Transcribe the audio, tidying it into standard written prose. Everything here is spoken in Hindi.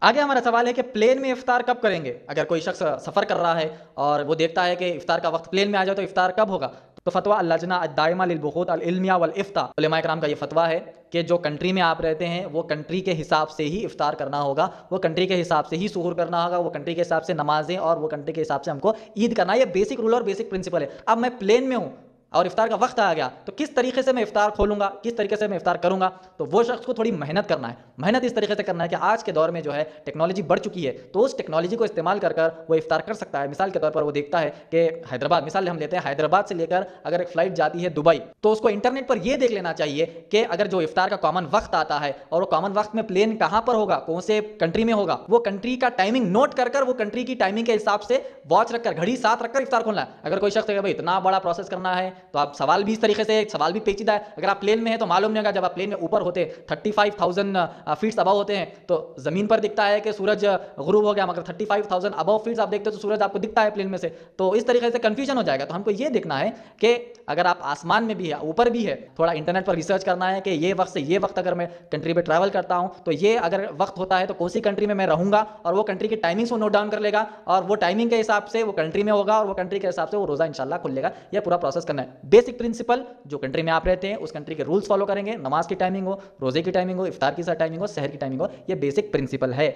आगे हमारा सवाल है कि प्लेन में इफ्तार कब करेंगे। अगर कोई शख्स सफ़र कर रहा है और वो देखता है कि इफ्तार का वक्त प्लेन में आ जाए तो इफ्तार कब होगा। तो फतवा अल-लजना अद-दाइमा लिल-बुहूथ अल-इल्मिया वल-इफ्ता, उलमा इकराम का ये फतवा है कि जो कंट्री में आप रहते हैं वो कंट्री के हिसाब से ही इफ्तार करना होगा, वो कंट्री के हिसाब से ही सुहूर करना होगा, वो कंट्री के हिसाब से नमाजें और वो कंट्री के हिसाब से हमको ईद करना है। ये बेसिक रूल और बेसिक प्रिंसिपल है। अब मैं प्लेन में हूँ और इफ्तार का वक्त आ गया तो किस तरीके से मैं इफ्तार खोलूंगा, किस तरीके से मैं इफ्तार करूंगा। तो वो शख्स को थोड़ी मेहनत करना है। मेहनत इस तरीके से करना है कि आज के दौर में जो है टेक्नोलॉजी बढ़ चुकी है, तो उस टेक्नोलॉजी को इस्तेमाल कर कर वो इफ्तार कर सकता है। मिसाल के तौर पर वो देखता है कि हैदराबाद, मिसाल हम लेते हैं, हैदराबाद से लेकर अगर एक फ्लाइट जाती है दुबई, तो उसको इंटरनेट पर यह देख लेना चाहिए कि अगर जो इफ्तार का कॉमन वक्त आता है और वो कॉमन वक्त में प्लेन कहां पर होगा, कौन से कंट्री में होगा, वो कंट्री का टाइमिंग नोट कर कर वो कंट्री की टाइमिंग के हिसाब से वॉच रखकर, घड़ी साथ रखकर इफ्तार खोलना है। अगर कोई शख्स भाई इतना बड़ा प्रोसेस करना है तो आप सवाल भी इस तरीके से, सवाल भी पेचीदा है। अगर आप प्लेन में हैं तो मालूम नहीं होगा, जब आप प्लेन में ऊपर होते 35,000 फीट्स अबव होते हैं तो जमीन पर दिखता है कि सूरज गुरूब हो गया, मगर 35,000 अबव फीट्स आप देखते हो तो सूरज आपको दिखता है प्लेन में से। तो इस तरीके से कंफ्यूजन हो जाएगा। तो हमको ये देखना है कि अगर आप आसमान में भी है, ऊपर भी है, थोड़ा इंटरनेट पर रिसर्च करना है कि ये वक्त से ये वक्त अगर मैं कंट्री पे ट्रैवल करता हूं तो ये अगर वक्त होता है तो कौन सी कंट्री में मैं रहूंगा, और वो कंट्री की टाइमिंग्स को नोट डाउन कर लेगा और वो टाइमिंग के हिसाब से वो कंट्री में होगा और वो कंट्री के हिसाब से वो रोजा इंशाल्लाह खुल लेगा। ये पूरा प्रोसेस करना है। बेसिक प्रिंसिपल, जो कंट्री में आप रहते हैं उस कंट्री के रूल्स फॉलो करेंगे, नमाज की टाइमिंग हो, रोजे की टाइमिंग हो, इफ्तार की टाइमिंग हो, सहर की टाइमिंग हो, ये बेसिक प्रिंसिपल है।